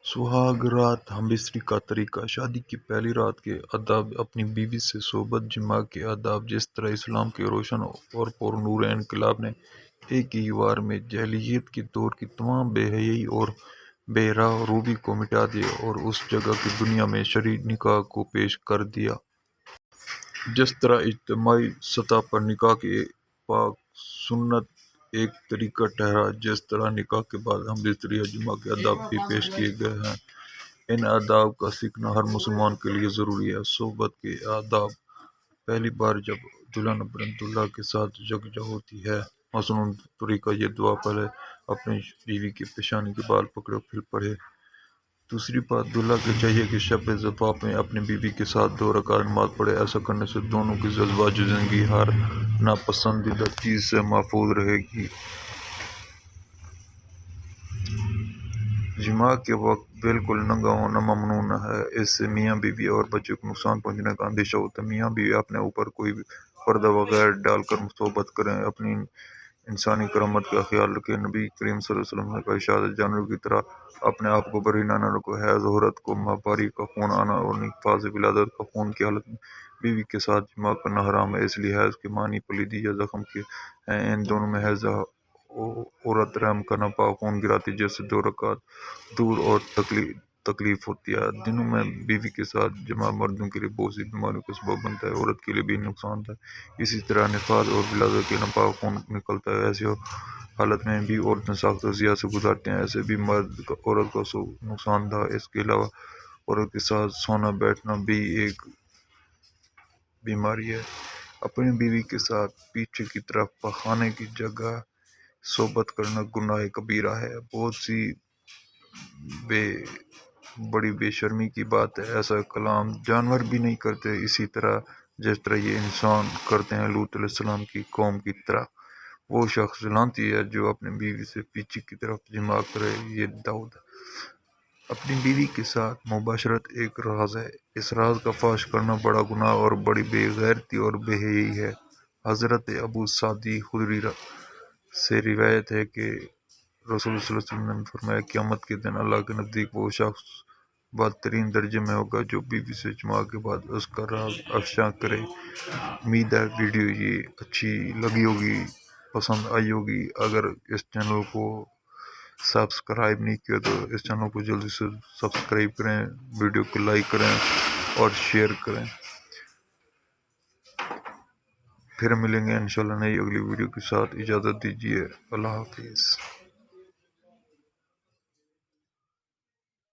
سہاگ رات ہم بستری کا طریقہ: شادی کی پہلی رات کے آداب، اپنی بیوی سے صحبت، جماع کے آداب۔ جس طرح اسلام کے روشن اور پر نور انقلاب نے ایک ہی وار میں جاہلیت کے دور کی تمام بے حیائی اور بے راہ روی کو مٹا دیا اور اس جگہ کی دنیا میں شرعی نکاح کو پیش کر دیا، جس طرح اجتماعی سطح پر نکاح کی پاک سنت ایک طریقہ ٹھہرا، جس طرح نکاح کے بعد ہم بستری یا جماع کے آداب بھی پیش کیے گئے ہیں۔ ان آداب کا سیکھنا ہر مسلمان کے لیے ضروری ہے۔ صحبت کے آداب: پہلی بار جب دلہن اپنے دولہا کے ساتھ یکجا ہوتی ہے، مصنون طریقہ: یہ دعا پہلے اپنی بیوی کے پیشانی کے بال پکڑے پھر پڑھے۔ دوسری بات، دولہا کو چاہیے کہ شب زفاف میں اپنی بیوی کے ساتھ 2 رکعت نماز پڑھے۔ ایسا کرنے سے دونوں کی ازدواجی زندگی ہر ناپسندیدہ چیز سے محفوظ رہے گی۔ جماع کے وقت بالکل ننگا ہونا ممنوع ہے، اس سے میاں بیوی اور بچے کو نقصان پہنچنے کا اندیشہ ہوتا ہے۔ میاں بیوی اپنے اوپر کوئی پردہ وغیرہ ڈال کر صحبت کریں، اپنی انسانی کرامت کا خیال رکھیں۔ نبی کریم صلی اللہ علیہ وسلم کا ارشاد ہے، جانوروں کی طرح اپنے آپ کو برہنہ نہ رکھو۔ حیض عورت کو ماہواری کا خون آنا اور نفاس ولادت کا خون کی حالت میں بیوی کے ساتھ جماع کرنا حرام ہے، اس لیے حیض کے معنی پلیدی یا زخم کے ہیں۔ ان دونوں میں حیض عورت رحم کا ناپاک خون گراتی ہے، جس سے 2 رکعت دور اور تکلیف ہوتی ہے۔ دنوں میں بیوی کے ساتھ جماع مردوں کے لیے بہت سی بیماریوں کا سبب بنتا ہے، عورت کے لیے بھی نقصان دہ ہے۔ اسی طرح نفاس اور ولادت کے ناپاک خون نکلتا ہے، ایسی حالت میں بھی عورتیں سخت اذیات سے گزرتی ہیں، ایسے بھی مرد عورت کو نقصان دہ ہے۔ اس کے علاوہ عورت کے ساتھ سونا بیٹھنا بھی ایک بیماری ہے۔ اپنی بیوی کے ساتھ پیچھے کی طرف پخانے کی جگہ صحبت کرنا گناہ کبیرہ ہے، بہت سی بڑی بے شرمی کی بات ہے۔ ایسا کلام جانور بھی نہیں کرتے، اسی طرح جس طرح یہ انسان کرتے ہیں۔ لوط علیہ السلام کی قوم کی طرح وہ شخص لعنتی ہے جو اپنی بیوی سے پیچھے کی طرف جماع کرے۔ یہ داؤد: اپنی بیوی کے ساتھ مباشرت ایک راز ہے، اس راز کا فاش کرنا بڑا گناہ اور بڑی بے غیرتی اور بے حیائی ہے۔ حضرت ابو سعید خدری سے روایت ہے کہ رسول صلی اللہ علیہ وسلم نے فرمایا، قیامت کے دن اللہ کے نزدیک وہ شخص بدترین درجے میں ہوگا جو بیوی سے جماع کے بعد اس کا راز افشاں کرے۔ امید ہے ویڈیو یہ اچھی لگی ہوگی، پسند آئی ہوگی۔ اگر اس چینل کو سبسکرائب نہیں کیا تو اس چینل کو جلدی سے سبسکرائب کریں، ویڈیو کو لائک کریں اور شیئر کریں۔ پھر ملیں گے انشاءاللہ نئی اگلی ویڈیو کے ساتھ۔ اجازت دیجیے، اللہ حافظ۔